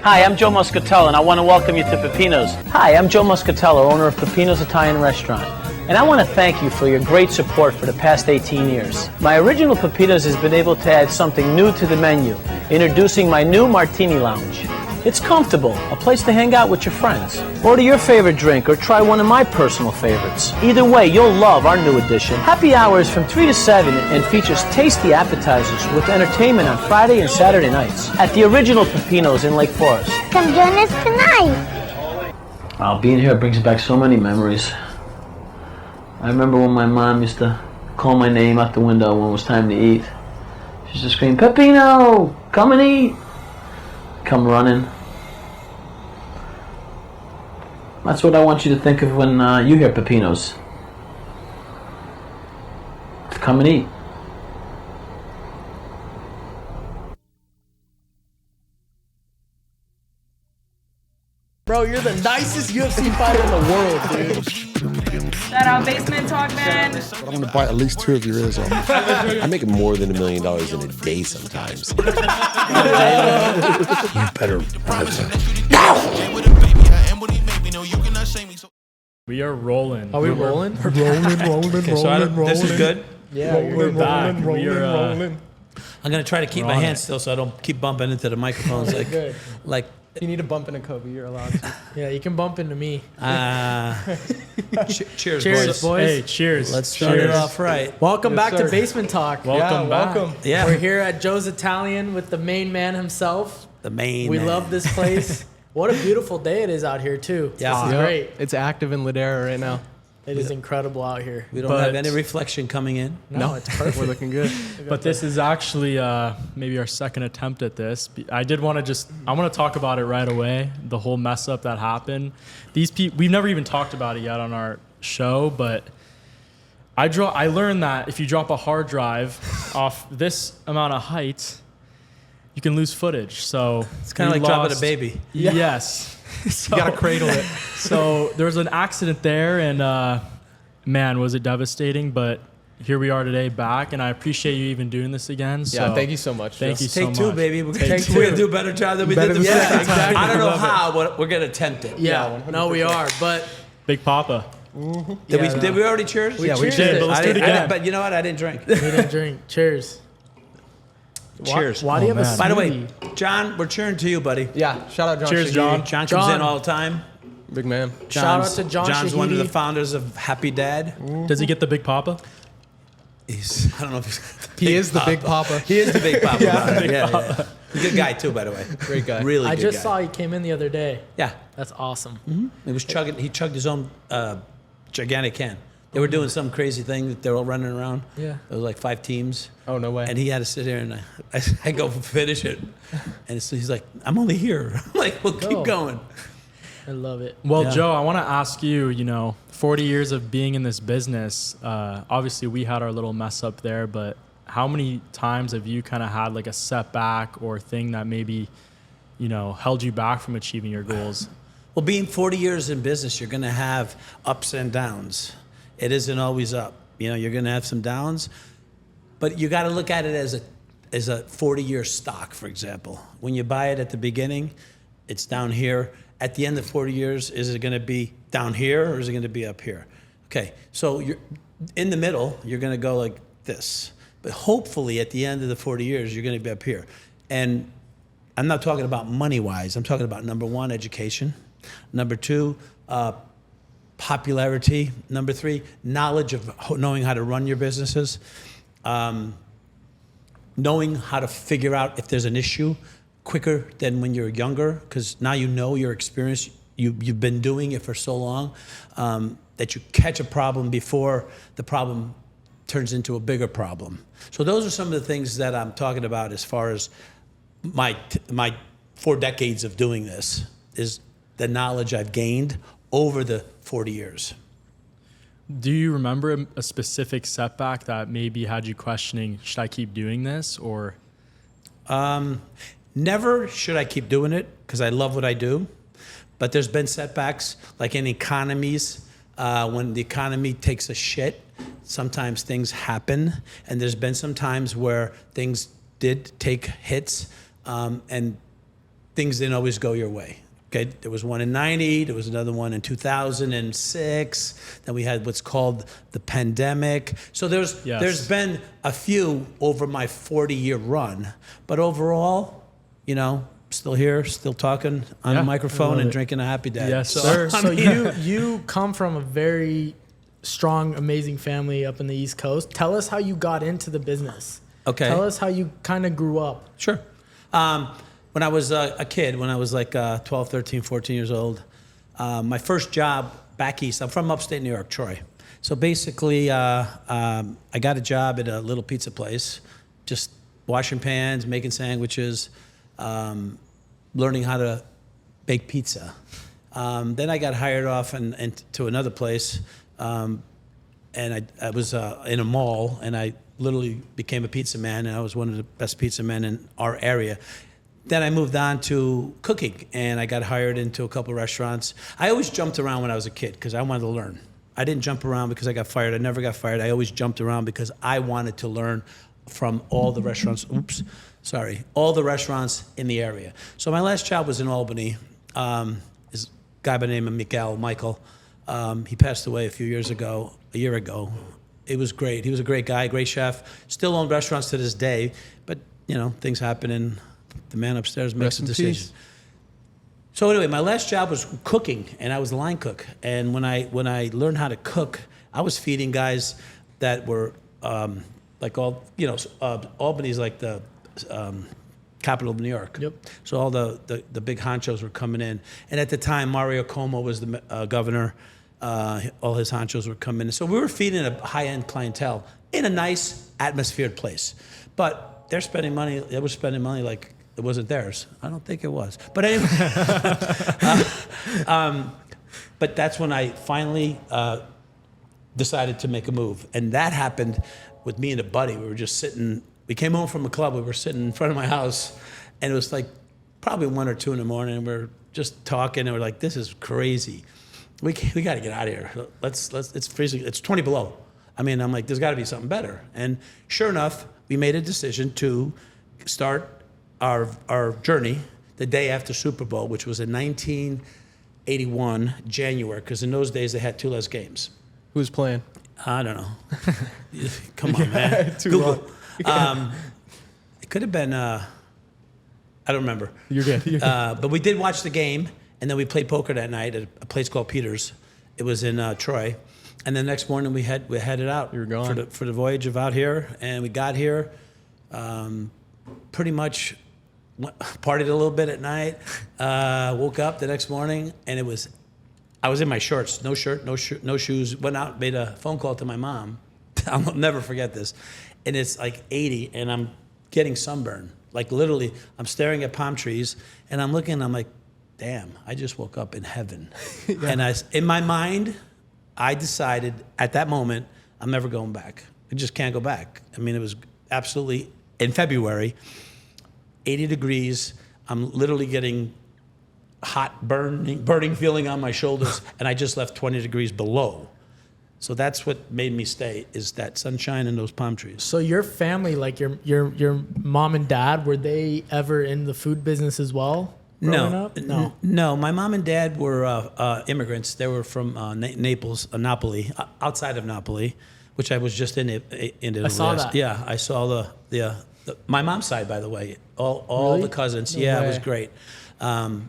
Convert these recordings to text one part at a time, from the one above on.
Hi, I'm Joe Moscatiello, and I want to welcome you to Peppino's. Hi, I'm Joe Moscatiello, owner of Peppino's Italian Restaurant. And I want to thank you for your great support for the past 18 years. My original Peppino's has been able to add something new to the menu, introducing my new Martini Lounge. It's comfortable, a place to hang out with your friends. Order your favorite drink or try one of my personal favorites. Either way, you'll love our new addition. Happy hour is from 3 to 7 and features tasty appetizers with entertainment on Friday and Saturday nights at the original Peppino's in Lake Forest. Come join us tonight. Wow, being here brings back so many memories. I remember when my mom used to call my name out the window when it was time to eat. She used to scream, "Peppino, come and eat." Come running. That's what I want you to think of when you hear Peppino's. Come and eat. Bro, you're the nicest UFC fighter in the world, dude. Shout out Basement Talk, man. I'm gonna bite at least 2 of your ears off. I make more than $1 million in a day sometimes. You better run. We are rolling. Are we rolling? Rolling. This is good. Yeah, We're back. We are. I'm gonna try to keep my hands still so I don't keep bumping into the microphones Good. like. If you need to bump into Kobe, you're allowed to. Yeah, you can bump into me. Cheers, Cheers, boys. Hey, cheers. Let's start it off right. Welcome back sir. to Basement Talk. Welcome back. Welcome. Yeah. We're here at Joe's Italian with the main man himself. The main. We man. love this place. What a beautiful day it is out here, too. Yeah. This is great. It's active in Ladera right now. It is incredible out here. We don't have any reflection coming in. No, it's perfect. We're looking good. But this is actually maybe our second attempt at this. I did want to I want to talk about it right away. The whole mess up that happened. These people, we've never even talked about it yet on our show, but I learned that if you drop a hard drive off this amount of height, you can lose footage. So It's kind of like dropping a baby. Yes. So, You gotta cradle it. So there was an accident there, and man, was it devastating. But here we are today, back, and I appreciate you even doing this again. So Yeah, thank you so much. Thank Joe. you so much. Take 2, baby. We're Take gonna do a better job than we Better did the than first time. first time. Exactly. I don't know Love it. how, but we're gonna attempt it. Yeah, no, we are. But Big Papa. Did we already cheers? we Yeah, we cheersed did, it. but let's I do it didn't, again. but you know what? I didn't drink. We didn't drink. Cheers. Cheers. Why do you have man. a By the smoothie? way, John, we're cheering to you, buddy. Yeah, shout out John. Cheers, Shiggy. John. John comes John. in all the time. Big man. Shout out to John John's one of the Shahidi. founders of Happy Dad. Does he get the Big Papa? I don't know if he's He is the big papa. He is the big papa. yeah. He's a good guy too, by the way. Great guy. Really I good just guy. saw he came in the other day. Yeah, That's awesome. he was chugging. He chugged his own gigantic can. They were doing some crazy thing that they were all running around. Yeah. There was like 5 teams. Oh, no way. And he had to sit here and I go finish it, and so he's like, "I'm only here." I'm like, "Well, Go. keep going." I love it. Well, Yeah. Joe, I want to ask you, 40 years of being in this business, obviously we had our little mess up there, but how many times have you kind of had like a setback or thing that maybe, held you back from achieving your goals? Well, being 40 years in business, you're going to have ups and downs. It isn't always up. You're going to have some downs, but you got to look at it as a 40-year stock, for example. When you buy it at the beginning, it's down here. At the end of 40 years, is it going to be down here or is it going to be up here? Okay, so you're in the middle, you're going to go like this. But hopefully at the end of the 40 years, you're going to be up here. And I'm not talking about money-wise. I'm talking about, number 1, education. Number 2, popularity. Number 3, knowledge of knowing how to run your businesses. Knowing how to figure out if there's an issue quicker than when you're younger, because now your experience, you've been doing it for so long that you catch a problem before the problem turns into a bigger problem. So those are some of the things that I'm talking about as far as my 4 decades of doing this, is the knowledge I've gained over the 40 years. Do you remember a specific setback that maybe had you questioning, should I keep doing this or? Never should I keep doing it, because I love what I do. But there's been setbacks, like in economies. When the economy takes a shit, sometimes things happen. And there's been some times where things did take hits. And things didn't always go your way. Okay, there was one in '90, there was another one in 2006. Then we had what's called the pandemic. So there's been a few over my 40-year run, but overall, you know, still here, still talking on a microphone and drinking a Happy Dad. Yes, so, sir. So you come from a very strong, amazing family up in the East Coast. Tell us how you got into the business. Okay. Tell us how you kind of grew up. Sure. When I was a kid, when I was like 12, 13, 14 years old, my first job back east, I'm from upstate New York, Troy. So basically, I got a job at a little pizza place, just washing pans, making sandwiches, learning how to bake pizza. Then I got hired off and to another place, and I was in a mall, and I literally became a pizza man, and I was one of the best pizza men in our area. Then I moved on to cooking, and I got hired into a couple of restaurants. I always jumped around when I was a kid because I wanted to learn. I didn't jump around because I got fired. I never got fired. I always jumped around because I wanted to learn from all the restaurants. All the restaurants in the area. So my last job was in Albany. This guy by the name of Michael. He passed away a year ago. It was great. He was a great guy, great chef. Still owned restaurants to this day, but you know, things happen and the man upstairs makes a decision. So anyway, my last job was cooking, and I was the line cook. And when I learned how to cook, I was feeding guys that were like all, you know, Albany's like the capital of New York. Yep. So all the big honchos were coming in, and at the time Mario Cuomo was the governor. All his honchos were coming in, so we were feeding a high-end clientele in a nice atmosphered place, but they're spending money. They were spending money like it wasn't theirs. I don't think it was. But anyway, but that's when I finally decided to make a move. And that happened with me and a buddy. We were just sitting. We came home from a club. We were sitting in front of my house. And it was like probably 1 or 2 in the morning. And we're just talking. And we're like, this is crazy. We got to get out of here. It's freezing. It's 20 below. I mean, I'm like, there's got to be something better. And sure enough, we made a decision to start our journey the day after Super Bowl, which was in 1981, January, because in those days they had 2 less games. Who's playing? I don't know. Come on, man. Google. It could have been, I don't remember. You're good. But we did watch the game, and then we played poker that night at a place called Peter's. It was in Troy. And the next morning we headed out. You were gone. For the voyage of out here. And we got here, pretty much partied a little bit at night, woke up the next morning, and I was in my shorts, no shirt, no shoes, went out, made a phone call to my mom. I'll never forget this. And it's like 80, and I'm getting sunburned. Like literally, I'm staring at palm trees, and I'm looking, I'm like, damn, I just woke up in heaven. And in my mind, I decided at that moment, I'm never going back. I just can't go back. I mean, it was absolutely, in February, 80 degrees. I'm literally getting hot, burning feeling on my shoulders, and I just left 20 degrees below. So that's what made me stay, is that sunshine and those palm trees. So your family, like your mom and dad, were they ever in the food business as well? No. My mom and dad were immigrants. They were from Naples, Napoli, outside of Napoli, which I was just in Italy. I saw that. Yeah, I saw my mom's side, by the way, all Really? the cousins. No Yeah, way. it was great.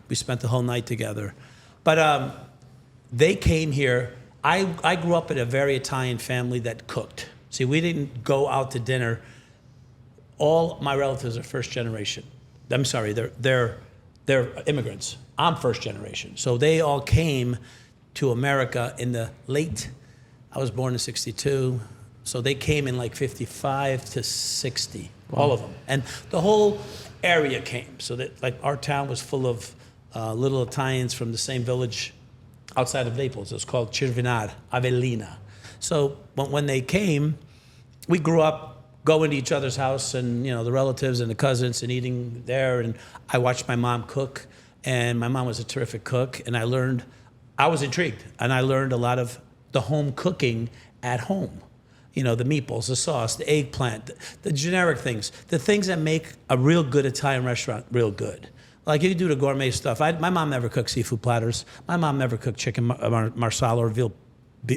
We spent the whole night together. But they came here. I grew up in a very Italian family that cooked. See, we didn't go out to dinner. All my relatives are first generation. I'm sorry, they're immigrants. I'm first generation. So they all came to America in the late, I was born in 62, so they came in like 55 to 60, all of them. And the whole area came. So that like our town was full of little Italians from the same village outside of Naples. It was called Cervinar, Avellina. So when they came, we grew up going to each other's house and, you know, the relatives and the cousins and eating there. And I watched my mom cook, and my mom was a terrific cook. And I was intrigued, and I learned a lot of the home cooking at home. You know, the meatballs, the sauce, the eggplant, the generic things, the things that make a real good Italian restaurant real good. Like you do the gourmet stuff. My mom never cooked seafood platters. My mom never cooked chicken marsala or veal.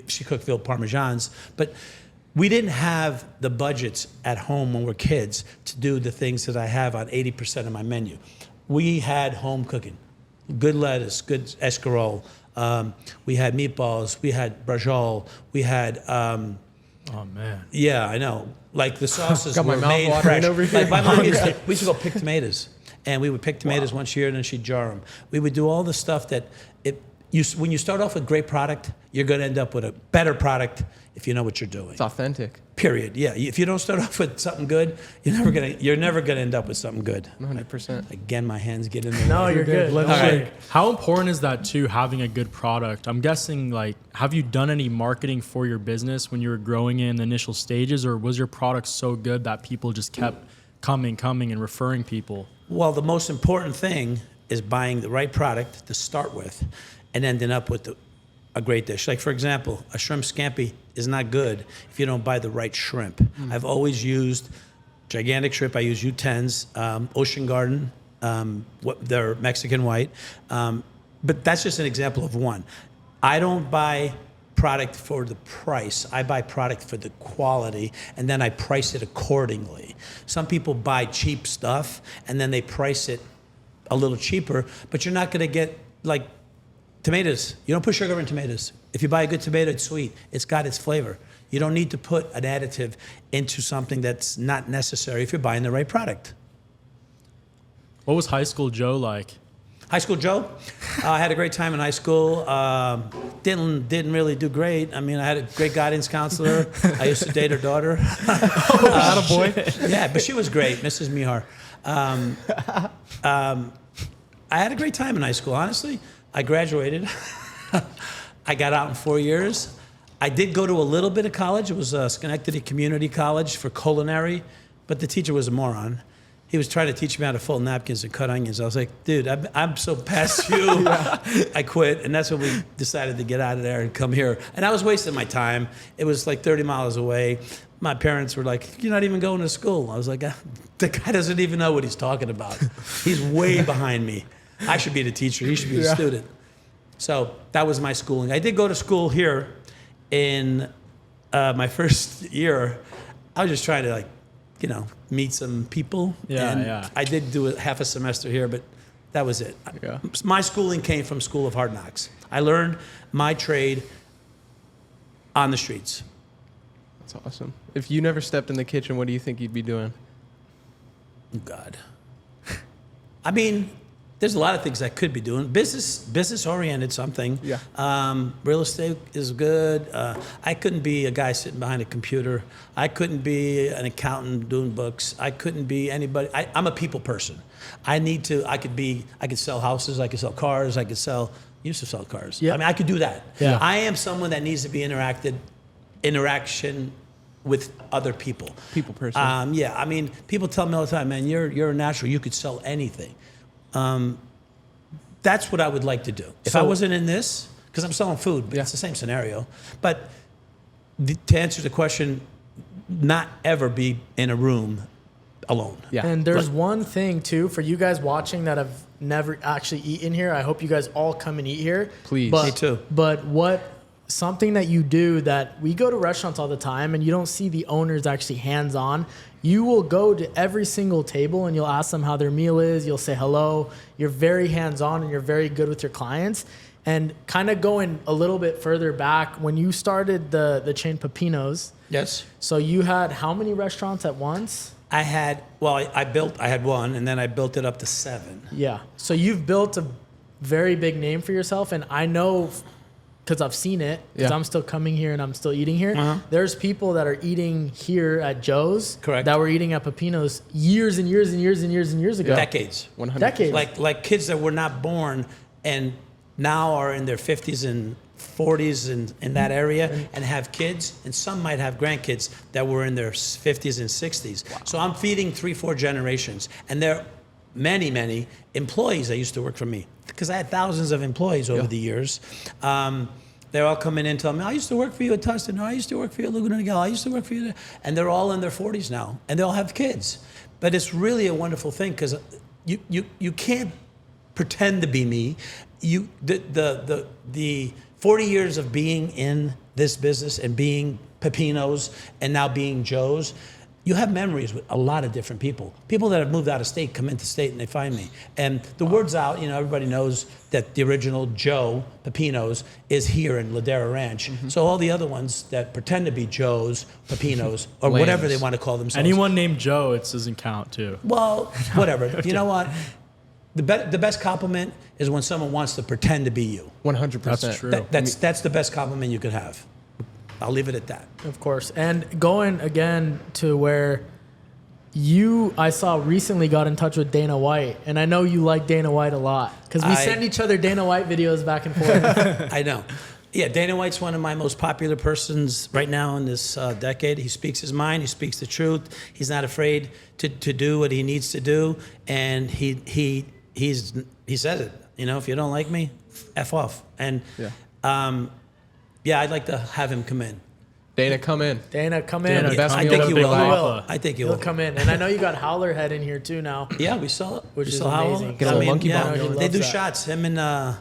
She cooked veal parmesans, but we didn't have the budgets at home when we're kids to do the things that I have on 80% of my menu. We had home cooking, good lettuce, good escarole. We had meatballs. We had brajol. We had. Oh man. Yeah, I know. Like the sauces Got my were mouth made watering fresh. over here. Like my mom we used to go pick tomatoes, and we would pick tomatoes once a year, and then she'd jar them. We would do all the stuff that when you start off with great product, you're going to end up with a better product if you know what you're doing. It's authentic. Period. Yeah. If you don't start off with something good, you're never gonna end up with something good. 100%. Again, my hands get in there. No, you're good. Let's Don't shake. worry. How important is that too, having a good product? I'm guessing, like, have you done any marketing for your business when you were growing in the initial stages, or was your product so good that people just kept coming and referring people? Well, the most important thing is buying the right product to start with, and ending up with a great dish. Like, for example, a shrimp scampi is not good if you don't buy the right shrimp. I've always used gigantic shrimp. I use U10s, Ocean Garden, they're Mexican white. But that's just an example of one. I don't buy product for the price. I buy product for the quality, and then I price it accordingly. Some people buy cheap stuff, and then they price it a little cheaper, but you're not gonna get, like, tomatoes. You don't put sugar in tomatoes. If you buy a good tomato, it's sweet. It's got its flavor. You don't need to put an additive into something that's not necessary if you're buying the right product. What was high school Joe like? High school Joe, I had a great time in high school. Didn't really do great. I mean, I had a great guidance counselor. I used to date her daughter. Attaboy. Yeah, but she was great, Mrs. Mihar. I had a great time in high school, honestly. I graduated. I got out in 4 years. I did go to a little bit of college. It was Schenectady Community College for culinary, but the teacher was a moron. He was trying to teach me how to fold napkins and cut onions. I was like, dude, I'm so past you. I quit, and that's when we decided to get out of there and come here. And I was wasting my time. It was like 30 miles away. My parents were like, you're not even going to school. I was like, the guy doesn't even know what he's talking about. He's way behind me. I should be the teacher. He should be the student. So that was my schooling. I did go to school here in my first year. I was just trying to, meet some people. Yeah. I did do half a semester here, but that was it. Yeah. My schooling came from School of Hard Knocks. I learned my trade on the streets. That's awesome. If you never stepped in the kitchen, what do you think you'd be doing? Oh, God. I mean, there's a lot of things I could be doing. Business oriented something. Yeah. Real estate is good. I couldn't be a guy sitting behind a computer. I couldn't be an accountant doing books. I couldn't be anybody. I'm a people person. I could sell houses. I could sell cars. I used to sell cars. Yeah. I mean, I could do that. Yeah. I am someone that needs to be interaction with other people. People person. Yeah. I mean, people tell me all the time, man, you're a natural. You could sell anything. That's what I would like to do. If I wasn't in this, because I'm selling food, but it's the same scenario. But to answer the question, not ever be in a room alone. Yeah. And there's one thing too for you guys watching that have never actually eaten here. I hope you guys all come and eat here. Please. But, Me too. But something that you do that we go to restaurants all the time and you don't see the owners actually hands-on. You will go to every single table and you'll ask them how their meal is. You'll say hello. You're very hands-on and you're very good with your clients. And kind of going a little bit further back, when you started the chain Peppino's. Yes. So you had how many restaurants at once? I had one, and then I built it up to 7. Yeah. So you've built a very big name for yourself. And I know, because I've seen it, because I'm still coming here and I'm still eating here. Uh-huh. There's people that are eating here at Joe's. Correct. That were eating at Peppino's years and years and years and years and years ago. Decades. 100%. Decades. Like kids that were not born and now are in their 50s and 40s in that area and have kids, and some might have grandkids that were in their 50s and 60s. Wow. So I'm feeding 3-4 generations, and there are many employees that used to work for me, because I had thousands of employees over the years. They're all coming in and telling me, I used to work for you at Tustin. No, I used to work for you at Laguna Niguel. I used to work for you. And they're all in their 40s now, and they all have kids. But it's really a wonderful thing, because you can't pretend to be me. The 40 years of being in this business and being Peppino's and now being Joe's, you have memories with a lot of different people. People that have moved out of state come into state and they find me. And the word's out, everybody knows that the original Joe Peppino's is here in Ladera Ranch. So all the other ones that pretend to be Joe's, Peppino's, or whatever they want to call themselves. Anyone named Joe, it doesn't count too. Well, whatever. You know what? The best compliment is when someone wants to pretend to be you. 100%. That's true. That's the best compliment you could have. I'll leave it at that. Of course. And going again to where I saw recently got in touch with Dana White, and I know you like Dana White a lot because we send each other Dana White videos back and forth. I know. Yeah, Dana White's one of my most popular persons right now in this decade. He speaks his mind. He speaks the truth. He's not afraid to do what he needs to do, and he says it. If you don't like me, F off. And I'd like to have him come in. Dana, come in. Dana, come in. Dana, best I meal think of he your will. life. I think he He'll will. come in. And I know you got Howler Head in here too now. Yeah, we saw it. Which we is saw Howell. amazing. Get a little monkey bomb He going. They loves do that. shots. Him and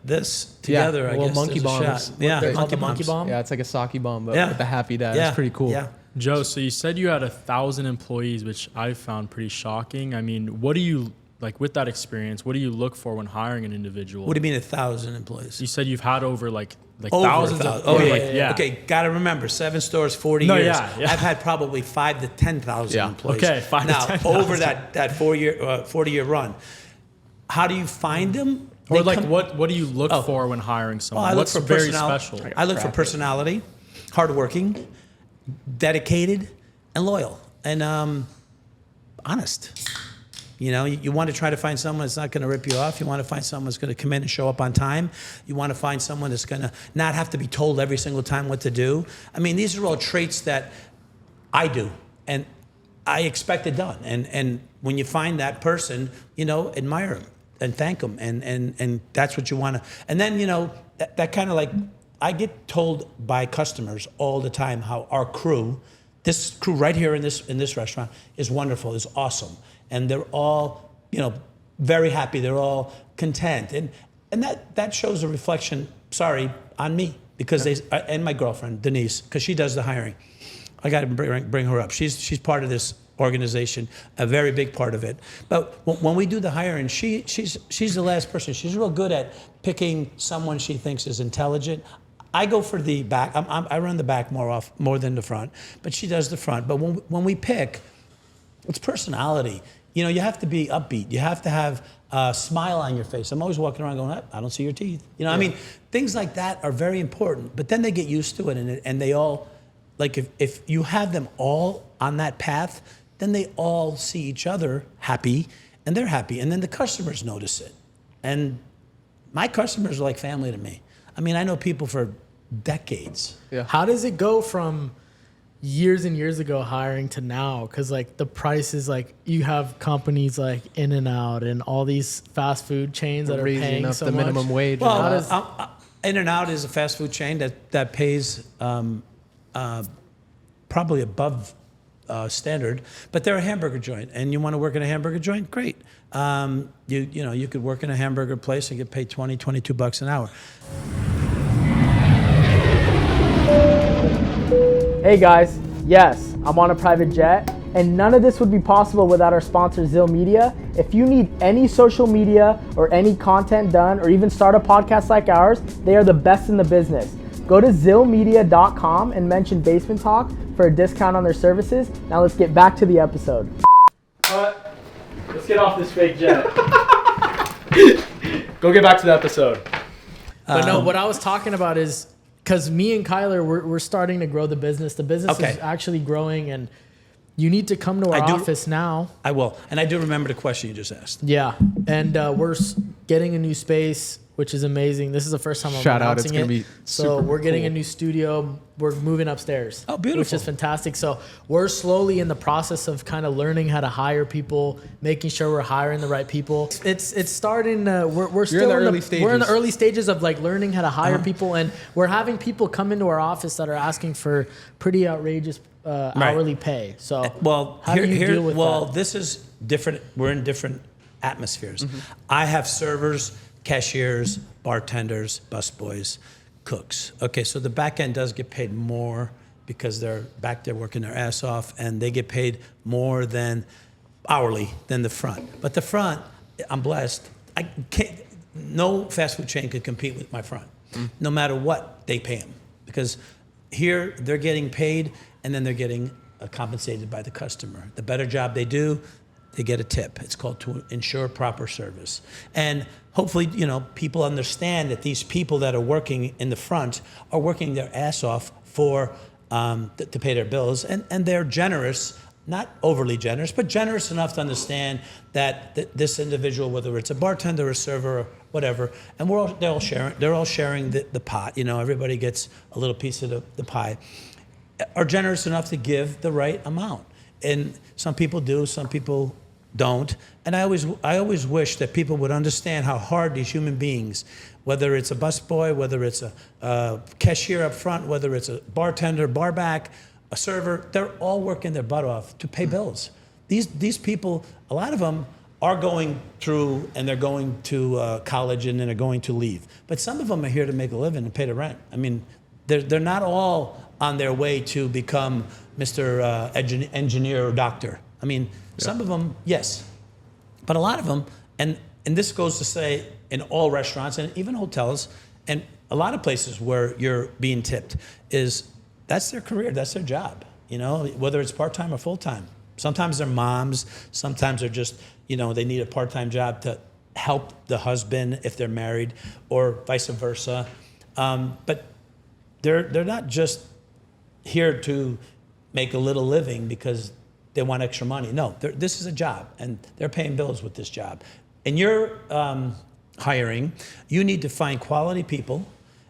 this together. I little guess monkey there's a bombs. shot. Yeah, They're called the monkey bomb. Yeah, it's like a sake bomb, but Yeah. with the happy dad. Yeah, It's pretty cool. Yeah. Joe, so you said you had 1,000 employees, which I found pretty shocking. I mean, what do you, with that experience, what do you look for when hiring an individual? What do you mean 1,000 employees? You said you've had over Over thousands 1,000. of Oh, yeah, yeah. Okay, got to remember, 7 stores, 40 No, years. yeah. I've had probably 5 to 10,000 Yeah. employees. Okay, 5 to now, 10,000. over that 40-year run, how do you find them? Or They come- what do you look for when hiring someone? Well, I look What's for very personality. special? I look for personality, hardworking, dedicated, and loyal, and honest. You want to try to find someone that's not going to rip you off. You want to find someone that's going to come in and show up on time. You want to find someone that's going to not have to be told every single time what to do. I mean, these are all traits that I do, and I expect it done. And when you find that person, admire them and thank them, and that's what you want to. And then that kind of I get told by customers all the time how our crew, this crew right here in this restaurant, is wonderful, is awesome, and they're all very happy. They're all content, and that shows a reflection. Sorry, on me, because and my girlfriend Denise, because she does the hiring. I got to bring her up. She's part of this organization, a very big part of it. But when we do the hiring, she's the last person. She's real good at picking someone she thinks is intelligent. I go for the back. I run the back more than the front, but she does the front. But when we pick, it's personality. You have to be upbeat. You have to have a smile on your face. I'm always walking around going, I don't see your teeth. I mean, things like that are very important. But then they get used to it, and they all, if you have them all on that path, then they all see each other happy, and they're happy. And then the customers notice it. And my customers are like family to me. I mean, I know people for decades. Yeah. How does it go from years and years ago hiring to now? Because the prices, you have companies like In-N-Out and all these fast food chains that are Raising paying up so the much. minimum wage. Well, and all that. In-N-Out is a fast food chain that pays probably above standard, but they're a hamburger joint, and you want to work in a hamburger joint? Great. You could work in a hamburger place and get paid $22 an hour. Hey guys, yes, I'm on a private jet, and none of this would be possible without our sponsor Zill Media. If you need any social media or any content done, or even start a podcast like ours, they are the best in the business. Go to zillmedia.com and mention Basement Talk for a discount on their services. Now let's get back to the episode. Let's get off this fake jet. Go get back to the episode. But no, what I was talking about is because me and Kyler, we're starting to grow the business. The business is actually growing, and you need to come to our office now. I will. And I do remember the question you just asked. Yeah. And we're getting a new space, which is amazing. This is the first time I'm Shout out, announcing it's gonna it. be So super we're getting cool. a new studio. We're moving upstairs. Oh, beautiful. Which is fantastic. So we're slowly in the process of kind of learning how to hire people, making sure we're hiring the right people. It's starting. We're still in the early stages. We're in the early stages of learning how to hire people, and we're having people come into our office that are asking for pretty outrageous hourly pay. So Well, how do you deal with that? this is different. We're in different atmospheres. I have servers, cashiers, bartenders, busboys, cooks. Okay, so the back end does get paid more because they're back there working their ass off, and they get paid more than hourly than the front. But the front, I'm blessed. No fast food chain could compete with my front, no matter what they pay them. Because here, they're getting paid, and then they're getting compensated by the customer. The better job they do, they get a tip. It's called to ensure proper service. And hopefully, people understand that these people that are working in the front are working their ass off for to pay their bills, and they're generous, not overly generous, but generous enough to understand that this individual, whether it's a bartender or a server or whatever, and they're all sharing the pot. Everybody gets a little piece of the pie, are generous enough to give the right amount. And some people do, some people don't. And I always wish that people would understand how hard these human beings, whether it's a busboy, whether it's a cashier up front, whether it's a bartender, barback, a server, they're all working their butt off to pay bills. These people, a lot of them are going through and they're going to college and then they're going to leave. But some of them are here to make a living and pay the rent. I mean, they're not all on their way to become Mr. Engineer or doctor. I mean, some of them, yes. But a lot of them, and this goes to say in all restaurants and even hotels and a lot of places where you're being tipped, that's their career, that's their job, whether it's part-time or full-time. Sometimes they're moms, sometimes they're just, they need a part-time job to help the husband if they're married or vice versa. But they're not just here to make a little living because they want extra money. No, this is a job, and they're paying bills with this job. And you're hiring, you need to find quality people,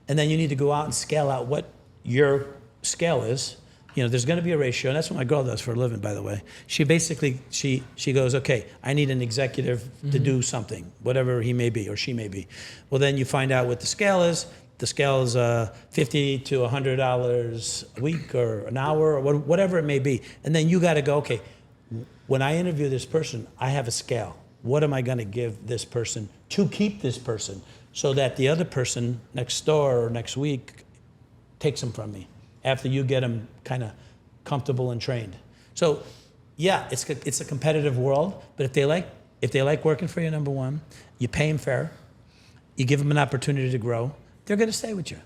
and then you need to go out and scale out what your scale is. There's going to be a ratio, and that's what my girl does for a living, by the way. She basically, she goes, okay, I need an executive to do something, whatever he may be or she may be. Well, then you find out what the scale is. The scale is $50 to $100 a week or an hour or whatever it may be. And then you got to go, okay, when I interview this person, I have a scale. What am I going to give this person to keep this person so that the other person next door or next week takes them from me after you get them kind of comfortable and trained? So, yeah, it's a competitive world, but if they like working for you, number one, you pay them fair, you give them an opportunity to grow, they're going to stay with you.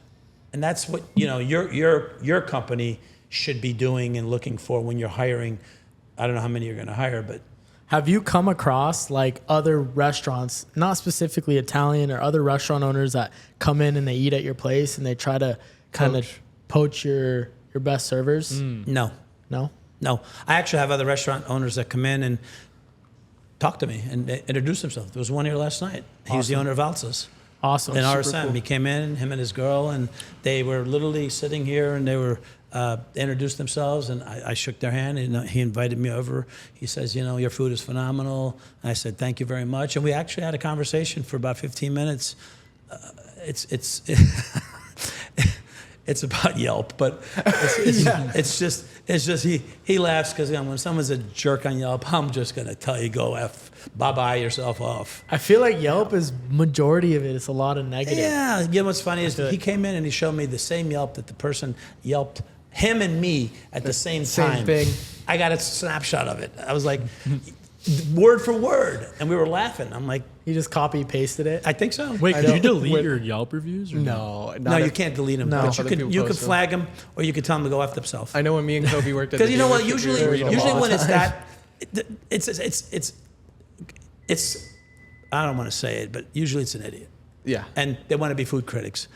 And that's what, your company should be doing and looking for when you're hiring. I don't know how many you're going to hire, but have you come across like other restaurants, not specifically Italian, or other restaurant owners that come in and they eat at your place and they try to kind of poach your best servers? No. No? No. I actually have other restaurant owners that come in and talk to me and introduce themselves. There was one here last night. He was the owner of Alsa's. Awesome. In Super RSM. cool. He came in, him and his girl, and they were literally sitting here and they were introduced themselves, and I shook their hand, and he invited me over. He says, your food is phenomenal. And I said, thank you very much. And we actually had a conversation for about 15 minutes. It's about Yelp, but it's just he laughs because when someone's a jerk on Yelp, I'm just gonna tell you, go bye yourself off. I feel like Yelp is majority of it. It's a lot of negative. Yeah, what's funny is he came in and he showed me the same Yelp that the person Yelped him and me at the same time. thing. I got a snapshot of it. I was like, word for word, and we were laughing. I'm like, You just copy pasted it? I think so. Wait, could you delete your Yelp reviews? Or No, you can't delete them. No. But you could flag them, or you could tell them to go after themselves. I know when me and Kobe worked at Because you know what? dealership, Usually we read 'em when all the it's time. that, it's. I don't want to say it, but usually it's an idiot, Yeah. and they want to be food critics.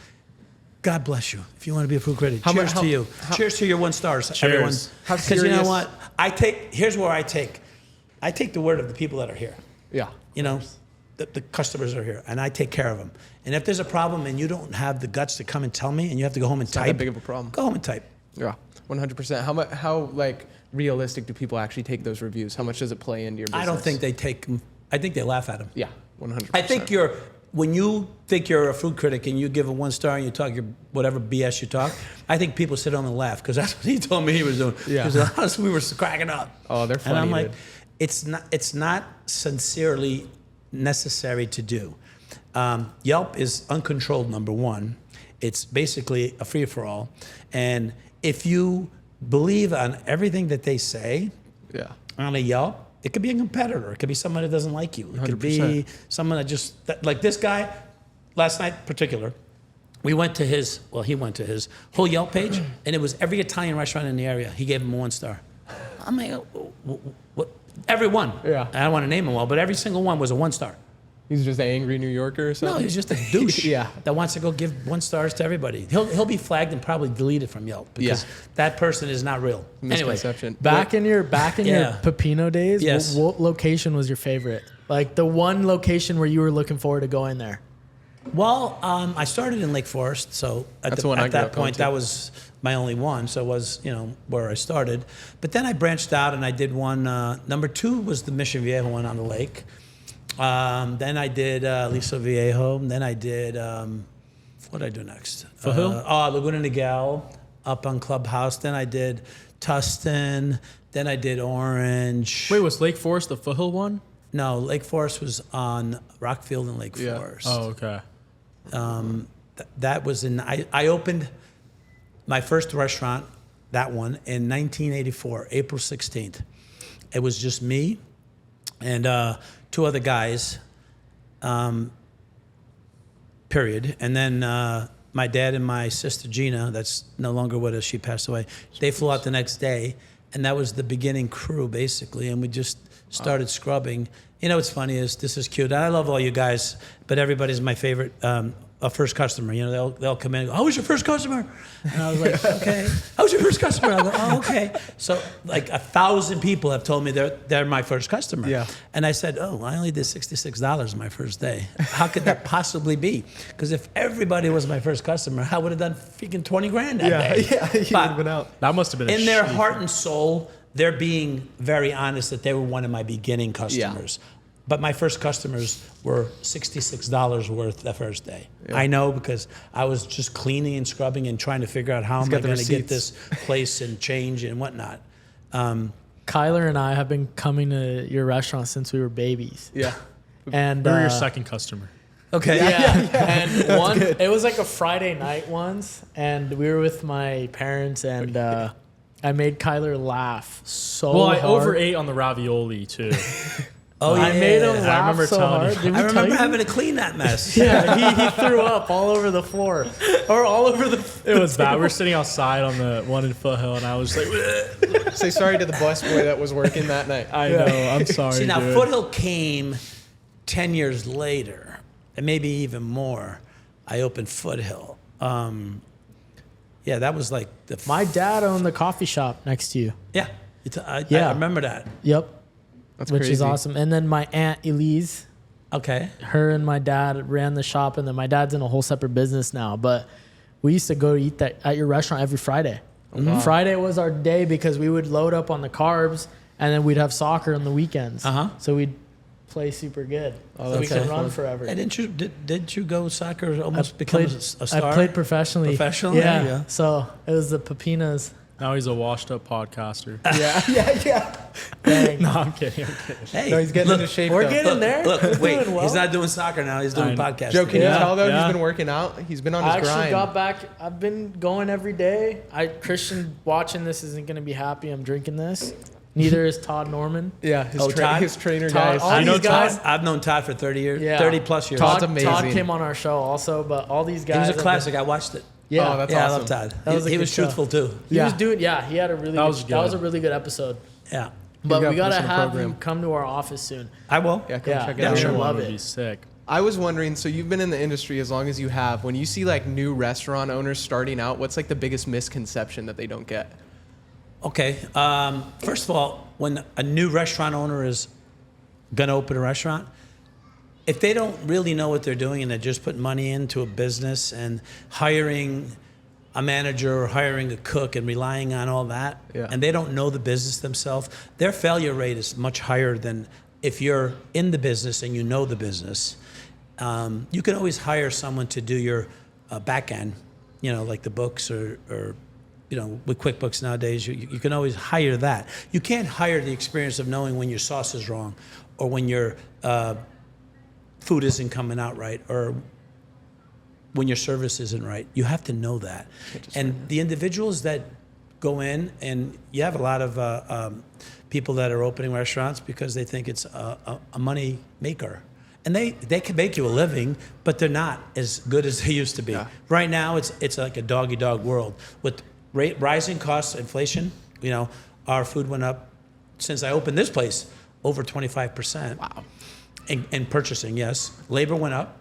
God bless you if you want to be a food critic. How mu- Cheers how- to you. how- Cheers to your 1 stars, Cheers. everyone. How Because you know serious- what? Here's where I take the word of the people that are here. Yeah. The customers are here, and I take care of them. And if there's a problem and you don't have the guts to come and tell me, and you have to go home and not type, that big of a problem. Go home and type. Yeah. 100%. How realistic do people actually take those reviews? How much does it play into your business? I don't think they take them. I think they laugh at them. Yeah. 100%. I think when you think you're a food critic and you give a 1 star and you talk your whatever BS you talk, I think people sit home and laugh because that's what he told me he was doing. Yeah. Because honestly, we were cracking up. Oh, they're funny. And I'm like, dude. it's not sincerely necessary to do. Yelp is uncontrolled, number one. It's basically a free-for-all. And if you believe on everything that they say on a Yelp, it could be a competitor. It could be someone that doesn't like you. It could be someone that like this guy, last night in particular, he went to his whole Yelp page, and it was every Italian restaurant in the area. He gave him a 1-star. I'm like, what? Every one. Yeah. I don't want to name them all, but every single one was a 1-star. He's just an angry New Yorker or something? No, he's just a douche Yeah. that wants to go give 1-stars to everybody. He'll be flagged and probably deleted from Yelp because that person is not real. Anyway, Misconception. Back in your Peppino days, Yes. what location was your favorite? Like the one location where you were looking forward to going there? well, I started in Lake Forest, so That's the one I at grew that up going point to. that was my only one, so it was where I started. But then I branched out and I did one. Number 2 was the Mission Viejo one on the lake. Then I did Aliso Viejo. Then I did, what did I do next? Foothill? Laguna Niguel up on Clubhouse. Then I did Tustin. Then I did Orange. Wait, was Lake Forest the Foothill one? No, Lake Forest was on Rockfield and Lake Yeah. Forest. Oh, okay. That was I opened my first restaurant, that one, in 1984, April 16th. It was just me and 2 other guys, period. And then my dad and my sister Gina, that's no longer with us, she passed away, they flew out the next day. And that was the beginning crew, basically. And we just started scrubbing. You know what's funny is, this is cute. I love all you guys, but everybody's my favorite a first customer. They'll come in and go, "How was your first customer?" And I was like, "Okay." "How was your first customer?" I go, "Oh, okay." So like 1,000 people have told me they're my first customer. Yeah. And I said, "Oh, I only did $66 my first day. How could that possibly be? Because if everybody was my first customer, I would have done freaking 20 grand that day." Yeah, you would have been out. That must have been In their heart and soul, they're being very honest that they were one of my beginning customers. But my first customers were $66 worth the first day. I know, because I was just cleaning and scrubbing and trying to figure out how am I got the going to get receipts. this place and change and whatnot. Kyler and I have been coming to your restaurant since we were babies. Yeah. And We were your second customer. Okay. And it was like a Friday night once, and we were with my parents, and I made Kyler laugh so Well, I hard. overate on the ravioli too. Oh, yeah. I made him laugh remember so telling hard. you. Did we I tell remember you? having to clean that mess. Yeah, he threw up all over the floor, or all over the. It was bad. We were sitting outside on the one in Foothill, and I was like, "Bleh." Say sorry to the busboy that was working that night. I know. I'm sorry. See, now dude. Foothill came 10 years later, and maybe even more. I opened Foothill. Yeah, that was like My dad owned the coffee shop next to you. Yeah, I Yeah. remember that. Yep, That's which crazy. is awesome. And then my aunt Elise, Okay. her and my dad ran the shop, and then my dad's in a whole separate business now. But we used to go eat that at your restaurant every Friday. Friday was our day because we would load up on the carbs, and then we'd have soccer on the weekends. So we'd play super good. So we okay. could run forever. Hey, didn't you go soccer almost become played, a star? I played professionally. Professionally? Yeah. Yeah. So it was the Pepinos. Now he's a washed-up podcaster. Yeah. Dang. No, I'm kidding. I'm kidding. Hey, No, he's getting look, into shape. We're though. getting there. Look, We're wait, doing well. he's not doing soccer now. He's doing podcasting. Joe, can you Yeah. tell though Yeah. he's been working out? He's been on I his actually grind. got back. I've been going every day. Christian watching this isn't going to be happy I'm drinking this. Neither is Todd Norman. Yeah, his, Oh, Todd? his trainer Todd- guys. all I know these guys- Todd. I've known Todd for 30 years, Yeah. 30 plus years. Todd's Todd amazing. came on our show also, but all these guys. He was a have classic. I watched it. Been, yeah, Oh, that's Yeah, I awesome. love Todd. That was a He good was show. truthful too. he was doing. Yeah, he had a really. That good, was that was a good. really good episode. Yeah, But got we gotta this in the have program. him come to our office soon. I will. Yeah, come Yeah, check it yeah, out. sure. One love would it. be sick. I was wondering, so you've been in the industry as long as you have. When you see like new restaurant owners starting out, what's like the biggest misconception that they don't get? Okay. First of all, when a new restaurant owner is going to open a restaurant, if they don't really know what they're doing and they're just putting money into a business and hiring a manager or hiring a cook and relying on all that, and they don't know the business themselves, their failure rate is much higher than if you're in the business and you know the business. You can always hire someone to do your back end, like the books or with QuickBooks nowadays, you can always hire that. You can't hire the experience of knowing when your sauce is wrong or when your food isn't coming out right or when your service isn't right. You have to know that. And the individuals that go in, and you have a lot of people that are opening restaurants because they think it's a money maker. And they can make you a living, but they're not as good as they used to be. Yeah. Right now, it's like a dog-eat-dog world. With rising costs, inflation, our food went up since I opened this place over 25%. Wow. And purchasing, yes. Labor went up.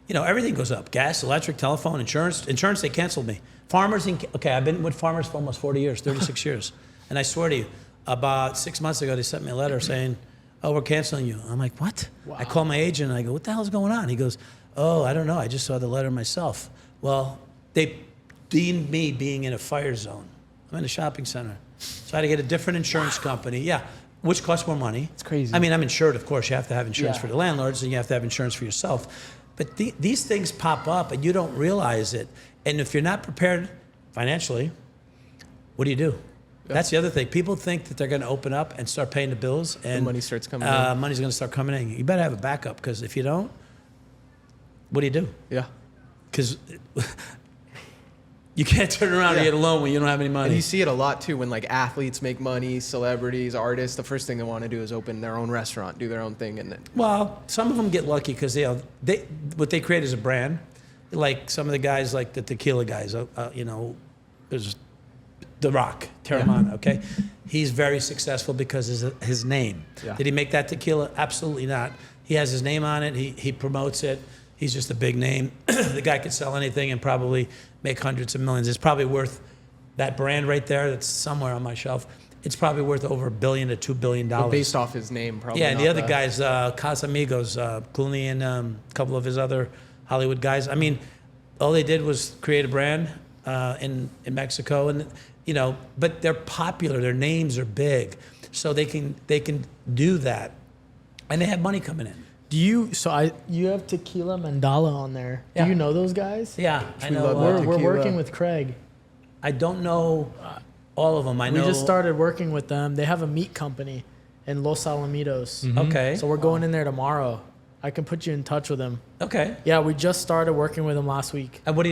Everything goes up. Gas, electric, telephone, insurance. Insurance, they canceled me. Farmers, I've been with farmers for almost 40 years, 36 years. And I swear to you, about 6 months ago, they sent me a letter saying, "Oh, we're canceling you." I'm like, "What?" Wow. I call my agent and I go, "What the hell's going on?" He goes, "Oh, I don't know. I just saw the letter myself." Well, they deemed me being in a fire zone. I'm in a shopping center. So I had to get a different insurance company. Yeah, which costs more money. It's crazy. I mean, I'm insured, of course. You have to have insurance for the landlords, and you have to have insurance for yourself. But these things pop up, and you don't realize it. And if you're not prepared financially, what do you do? Yeah. That's the other thing. People think that they're going to open up and start paying the bills, and the money starts coming in. Money's going to start coming in. You better have a backup, because if you don't, what do you do? Yeah. Because you can't turn around and get a loan when you don't have any money. And you see it a lot too when like athletes make money, celebrities, artists. The first thing they want to do is open their own restaurant, do their own thing, and then. Well, some of them get lucky because what they create is a brand. Like some of the guys, like the tequila guys. There's The Rock, Terramana. Okay, he's very successful because of his name. Yeah. Did he make that tequila? Absolutely not. He has his name on it. He promotes it. He's just a big name. The guy could sell anything and probably make hundreds of millions. It's probably worth that brand right there. That's somewhere on my shelf. It's probably worth over $1 billion to $2 billion. But based off his name, probably. Yeah, and the other guys, Casamigos, Clooney, and a couple of his other Hollywood guys. I mean, all they did was create a brand in Mexico, and but they're popular. Their names are big, so they can do that, and they have money coming in. You have Tequila Mandala on there. Yeah. Do you know those guys? Yeah, I know. We're working with Craig. I don't know all of them. I know. We just started working with them. They have a meat company in Los Alamitos. Mm-hmm. Okay. So we're going in there tomorrow. I can put you in touch with them. Okay. Yeah, we just started working with them last week. And what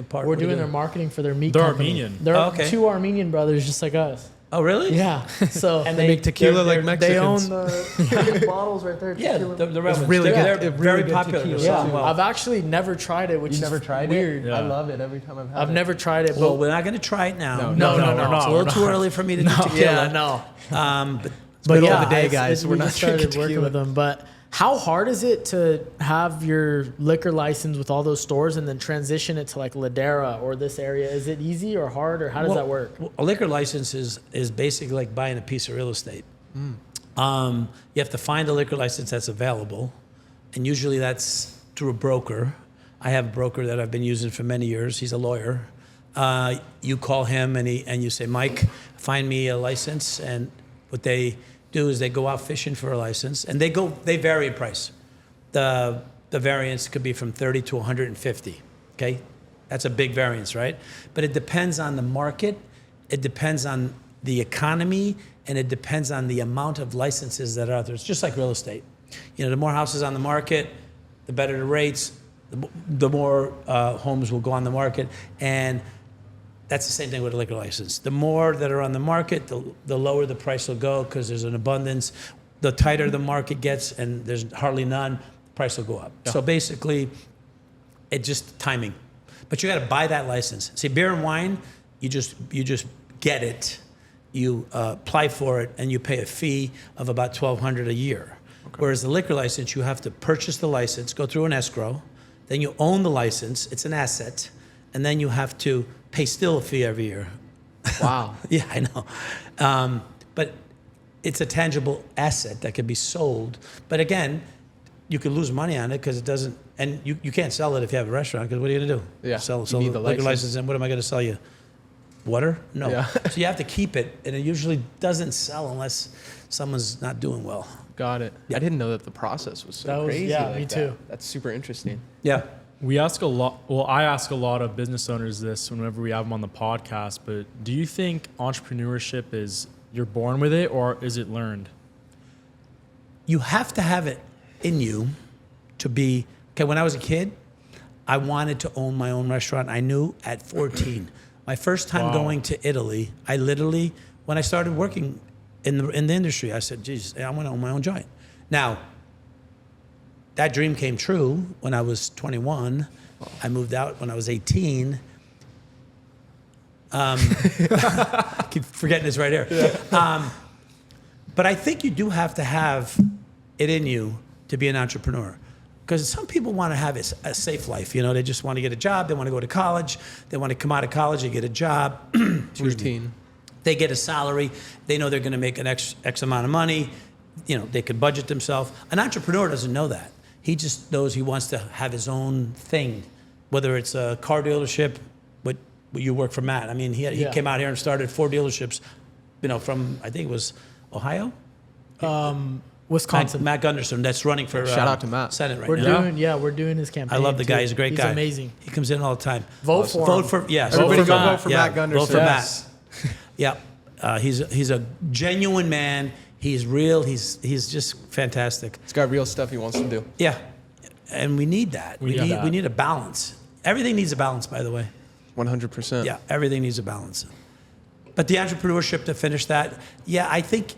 part? We're doing their marketing for their meat They're company. Armenian. They're two Armenian brothers just like us. Oh, really? Yeah. So and they make tequila like Mexicans. They own the bottles right there. Yeah, tequila. the reference. really they're good. very Really good popular. tequila. They're Yeah, selling well. I've actually never tried it, which is weird. Yeah. I love it every time I've had it. I've never tried it. Well, But we're not going to try it now. No, It's a little too early for me to do tequila. yeah, no. But middle of the day, guys. We We're not just started drinking working tequila. with them. But how hard is it to have your liquor license with all those stores and then transition it to like Ladera or this area? Is it easy or hard, or how does that work? A liquor license is basically like buying a piece of real estate. You have to find a liquor license that's available, and usually that's through a broker. I have a broker that I've been using for many years. He's a lawyer. You call him and you say, "Mike, find me a license." And what they do is they go out fishing for a license, and they vary in price. The variance could be from 30 to 150. Okay, that's a big variance, right? But it depends on the market, it depends on the economy, and it depends on the amount of licenses that are out there. It's just like real estate. The more houses on the market, the better the rates, the more homes will go on the market, and that's the same thing with a liquor license. The more that are on the market, the lower the price will go because there's an abundance. The tighter the market gets and there's hardly none, the price will go up. Yeah. So basically, it's just timing. But you got to buy that license. See, beer and wine, you just get it. You apply for it and you pay a fee of about $1,200 a year. Okay. Whereas the liquor license, you have to purchase the license, go through an escrow, then you own the license. It's an asset, and then you have to pay still a fee every year. Wow. Yeah, I know. But it's a tangible asset that can be sold. But again, you could lose money on it because it doesn't, and you can't sell it if you have a restaurant because what are you going to do? Yeah, Sell you need the the liquor license. license, and what am I going to sell you? Water? No. Yeah. So you have to keep it, and it usually doesn't sell unless someone's not doing well. Got it. Yeah. I didn't know that the process was so crazy. Yeah, like me that. too. That's super interesting. Yeah. We ask a lot. Well, I ask a lot of business owners this whenever we have them on the podcast. But do you think entrepreneurship is you're born with it, or is it learned? You have to have it in you to be, okay, when I was a kid, I wanted to own my own restaurant. I knew at 14. My first time going to Italy, I literally, when I started working in the industry, I said, geez, I want to own my own joint. Now, that dream came true when I was 21. I moved out when I was 18. I keep forgetting this right here. Yeah. But I think you do have to have it in you to be an entrepreneur. Because some people want to have a safe life. You know, they just want to get a job. They want to go to college. They want to come out of college and get a job. Routine. They get a salary. They know they're going to make an X amount of money. You know, they can budget themselves. An entrepreneur doesn't know that. He just knows he wants to have his own thing, whether it's a car dealership, but you work for Matt. I mean, he came out here and started 4 dealerships, you know, from, I think it was Ohio? Wisconsin. Matt Gunderson, that's running for Shout out to Matt. Senate right We're now. we're doing his campaign. I love the guy. too. He's a great guy. He's amazing. He comes in all the time. Vote for him. Vote for, yes. Everybody vote go for vote for Matt Gunderson. Vote for Yes. Matt. Yeah. He's a genuine man. He's real. He's just fantastic. He's got real stuff he wants to do. Yeah. And we need that. We need a balance. Everything needs a balance, by the way. 100%. Yeah, everything needs a balance. But the entrepreneurship, to finish that, yeah, I think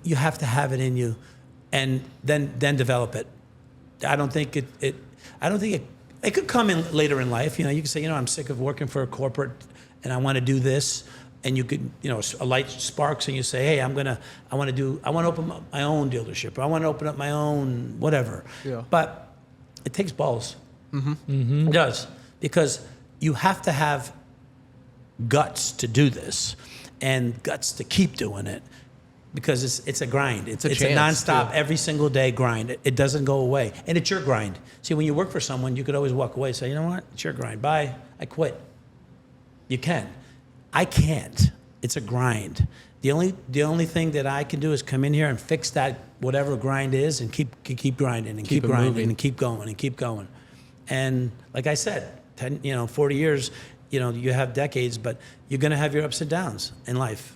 you have to have it in you, and then develop it. I don't think it could come in later in life. You know, you can say, you know, I'm sick of working for a corporate, and I want to do this. And you could, you know, a light sparks, and you say, hey, I want to open up my own dealership, or I want to open up my own whatever. Yeah. But it takes balls. Mm-hmm. It does, because you have to have guts to do this, and guts to keep doing it, because it's a grind. It's a nonstop, every single day grind. It doesn't go away, and it's your grind. See, when you work for someone, you could always walk away and say, you know what, it's your grind. Bye, I quit. You can. I can't. It's a grind. The only thing that I can do is come in here and fix that whatever grind is, and keep grinding and keep grinding moving. and keep going and keep going. And like I said, 40 years, you know, you have decades, but you're going to have your ups and downs in life.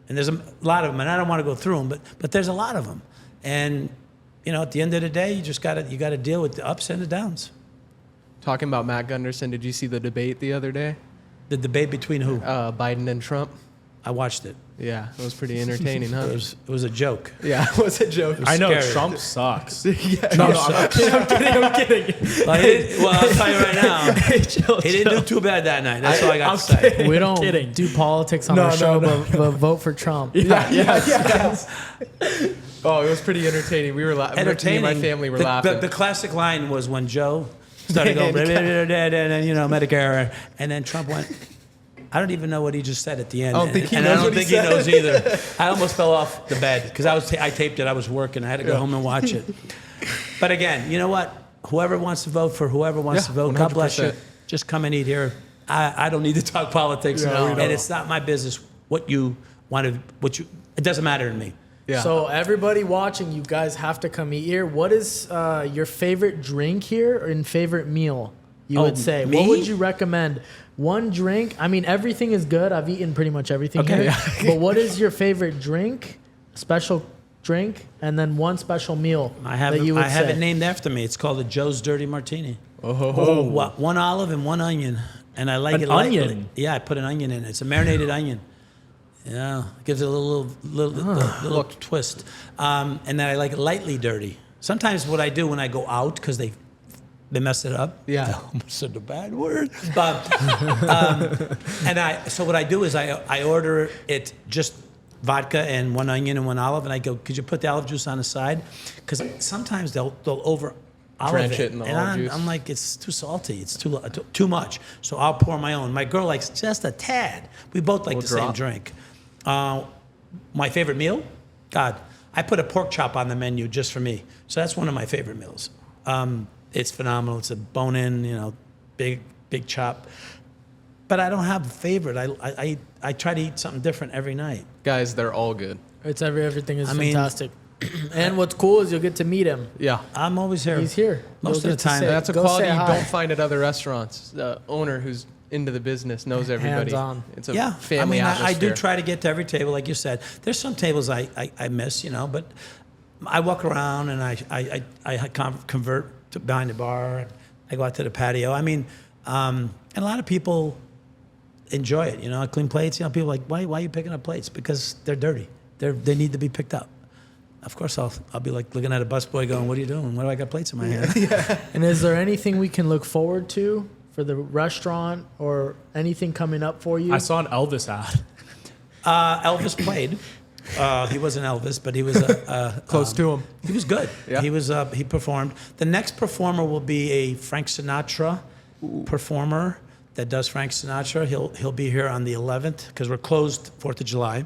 And there's a lot of them, and I don't want to go through them, but there's a lot of them. And, you know, at the end of the day, you got to deal with the ups and the downs. Talking about Matt Gunderson, did you see the debate the other day? The debate between who? Biden and Trump. I watched it. Yeah, it was pretty entertaining, huh? It was a joke. Yeah, it was a joke. I know scary. Trump sucks. I'm kidding. Well, I'll tell you right now, he didn't do too bad that night. That's all I got to say. We don't kidding. do politics on our show, but vote for Trump. Yes. Oh, it was pretty entertaining. We were laughing. Entertaining. Me and my family were laughing. The classic line was when Joe started going, and you know, Medicare, and then Trump went. I don't even know what he just said at the end. I don't think he and knows I don't what he think he said. knows either. I almost fell off the bed because I taped it. I was working. I had to go home and watch it. But again, you know what? Whoever wants to vote for whoever wants to vote, God bless you. 100%. Just come and eat here. I don't need to talk politics. And it's not my business what you want to, it doesn't matter to me. Yeah. So everybody watching, you guys have to come eat here. What is your favorite drink here and favorite meal? You would say. Me? What would you recommend? One drink. I mean, everything is good. I've eaten pretty much everything here. But what is your favorite drink? Special drink, and then one special meal that you would say. I have it named after me. It's called the Joe's Dirty Martini. Oh. One olive and one onion, and I like An it lightly. onion? Yeah, I put an onion in it. It's a marinated onion. Yeah, gives it a little twist. And then I like it lightly dirty. Sometimes what I do when I go out, because they mess it up. Yeah. I almost said a bad word. But, so what I do is I order it just vodka and one onion and one olive, and I go, could you put the olive juice on the side? Because sometimes they'll over olive Drench it in the and olive juice. I'm like, it's too salty. It's too much. So I'll pour my own. My girl likes just a tad. We both like the same drink. My favorite meal? God, I put a pork chop on the menu just for me. So that's one of my favorite meals. It's phenomenal. It's a bone-in, you know, big chop. But I don't have a favorite. I try to eat something different every night. Guys, they're all good. It's everything is I mean- fantastic. And what's cool is you'll get to meet him. Yeah. I'm always here. He's here. Most You'll of the get to time. say- That's a go quality say you hi. don't find at other restaurants. The owner who's into the business knows everybody. Hands-on. It's a Yeah, family I atmosphere. do try to get to every table, like you said. There's some tables I miss, you know, but I walk around and I convert to behind the bar. I go out to the patio. I mean, and a lot of people enjoy it. You know, I clean plates. You know, people are like, why are you picking up plates? Because they're dirty. They need to be picked up. Of course, I'll be like looking at a busboy going, what are you doing? Why do I got plates in my hand? And is there anything we can look forward to for the restaurant or anything coming up for you? I saw an Elvis ad. Elvis played. He wasn't Elvis, but he was Close to him. He was good. Yeah. He performed. The next performer will be a Frank Sinatra performer that does Frank Sinatra. He'll be here on the 11th because we're closed 4th of July,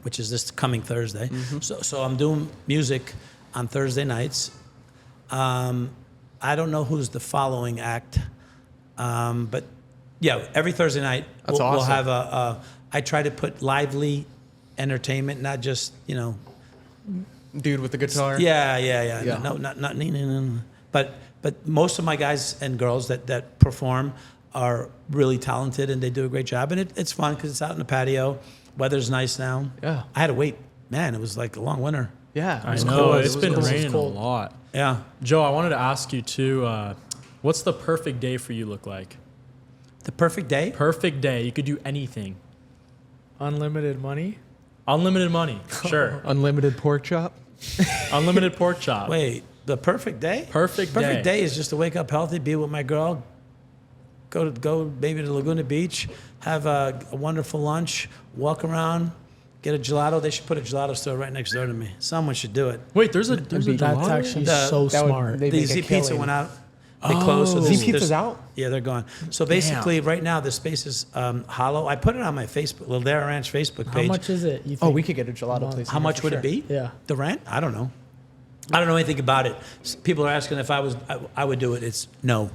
which is this coming Thursday. So I'm doing music on Thursday nights. I don't know who's the following act, but yeah, every Thursday night we'll awesome. have I try to put lively entertainment, not just Dude with the guitar. Yeah. No, not. But most of my guys and girls that perform are really talented and they do a great job, and it's fun because it's out in the patio. Weather's nice now. Yeah. I had to wait. Man, it was like a long winter. Yeah. I It know, cold. it's It been was raining a cold. lot. Yeah. Joe, I wanted to ask you too, what's the perfect day for you look like? The perfect day? Perfect day. You could do anything. Unlimited money? Unlimited money. Sure. Unlimited pork chop. Unlimited pork chop. Wait, the perfect day? Perfect day is just to wake up healthy, be with my girl, go maybe to Laguna Beach, have a wonderful lunch, walk around, get a gelato. They should put a gelato store right next door to me. Someone should do it. Wait, there's a That's gelato? actually The- so that would- smart. they The make a Z Pizza killing. went out. They closed. So Z there's- Pizza's there's- out? Yeah, they're gone. So basically, right now the space is hollow. I put it on my Facebook, Ladera Ranch Facebook How page. much is it? You Oh, think? we could get a gelato place. How much would it be? Yeah. The rent? I don't know. I don't know anything about it. People are asking if I would do it. It's no.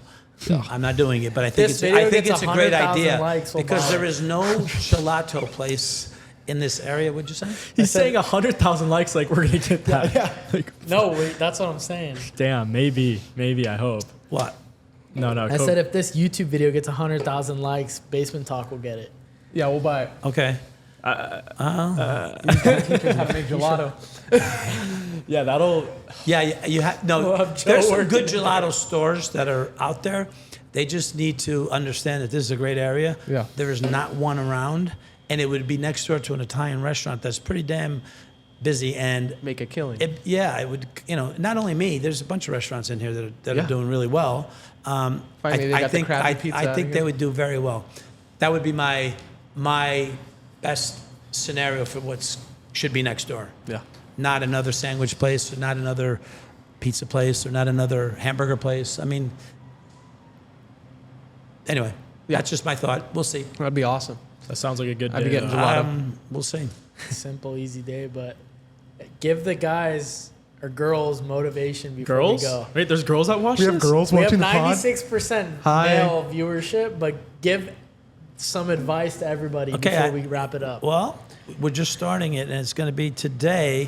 I'm not doing it, but I think This it's video gets a great 100,000 idea likes, we'll because buy there it. is no gelato place in this area. Would you say? He's saying 100,000 likes like we're going to get that. Yeah. Like, No, wait, that's what I'm saying. damn, maybe, I hope. What? No. I said if this YouTube video gets 100,000 likes, Basement Talk will get it. Yeah, we'll buy it. Okay. Teachers how to make gelato. yeah, that'll. Yeah, you have no. We'll have Joe There's some working good it. gelato stores that are out there. They just need to understand that this is a great area. Yeah. There is not one around, and it would be next door to an Italian restaurant that's pretty damn busy. And Make a killing. it would. Not only me. There's a bunch of restaurants in here that Yeah. are doing really well. Finally, they got the crappy pizza I out think of they here. would do very well. That would be my best scenario for what should be next door. Yeah. Not another sandwich place, or not another pizza place, or not another hamburger place. I mean, anyway, that's just my thought. We'll see. That'd be awesome. That sounds like a good day. I'd be getting though. gelato. We'll see. Simple, easy day, but give the guys or girls motivation before Girls? we go. Wait, there's girls that watch We have this? girls We have watching the pod. 96% Hi. male viewership, but give some advice to everybody Okay, before we wrap it up. Well, we're just starting it, and it's going to be today.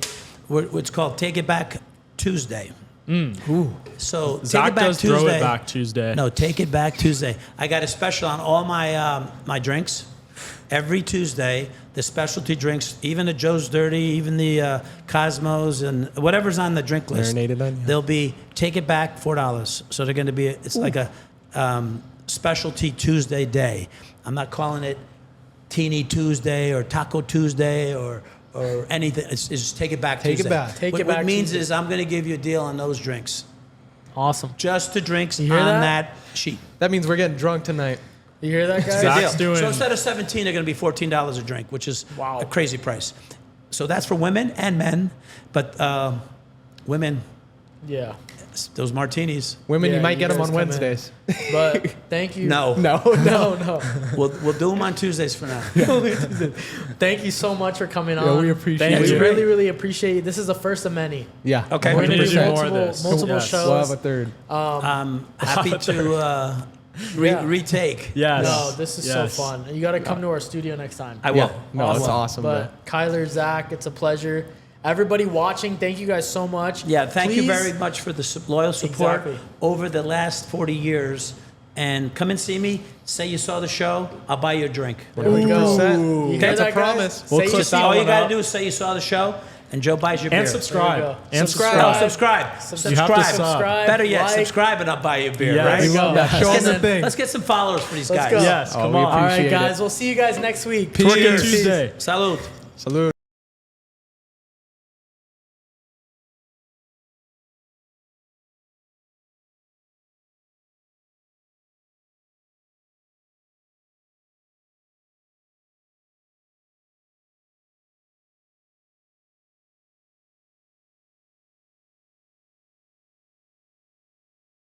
It's called Take It Back Tuesday. So Take Zach It Back does Tuesday. throw it back Tuesday. No, Take It Back Tuesday. I got a special on all my my drinks. Every Tuesday, the specialty drinks, even the Joe's Dirty, even the Cosmos, and whatever's on the drink list. Marinated onion. They'll be Take It Back $4. So they're going to be. It's like a specialty Tuesday day. I'm not calling it Teeny Tuesday or Taco Tuesday or anything. It's just Take It Back Take it Tuesday. back. Take what it back What it means Tuesday. is I'm going to give you a deal on those drinks. Awesome. Just the drinks You on hear that? that sheet. That means we're getting drunk tonight. You hear that, guys? Zach- Deal. Zach's doing- So instead of 17, they're going to be $14 a drink, which is Wow. a crazy price. So that's for women and men, but women, Yeah. those martinis. Women, Yeah, you might you get them guys on come in. Wednesdays. But thank you. No, No. No. we'll do them on Tuesdays for now. Thank you so much for coming Yeah, on. we appreciate Thank We you. really, really appreciate it. This is the first of many. Yeah. Okay. We're going to do 100%. more of multiple, this. multiple Yes. shows. We'll have a third. I'm happy to Yeah. retake. Yes. No, this is Yes. Uh, so fun. You got to come to our studio next time. I will. Yeah. No, it's Awesome. awesome. bro. But Kyler, Zach, it's a pleasure. Everybody watching, thank you guys so much. Yeah, thank you Please- very much for the loyal support Exactly. over the last 40 years. And come and see me. Say you saw the show. I'll buy you a drink. There we go. 100%. You hear That's a that, guys? promise. Say We'll you clip see- that All you one got to out. do is say you saw the show, And Joe buys your beer. And subscribe. And Subscribe. subscribe. Subscribe. You have to Subscribe. Better yet, subscribe and I'll buy you a beer, Yes. right? We love that. Let's Show get them let's get some followers for these Let's guys. go. Yes, come we on. All right, appreciate guys. it. We'll see you guys next week. Twerking Cheers. Tuesday. Salud. Salute.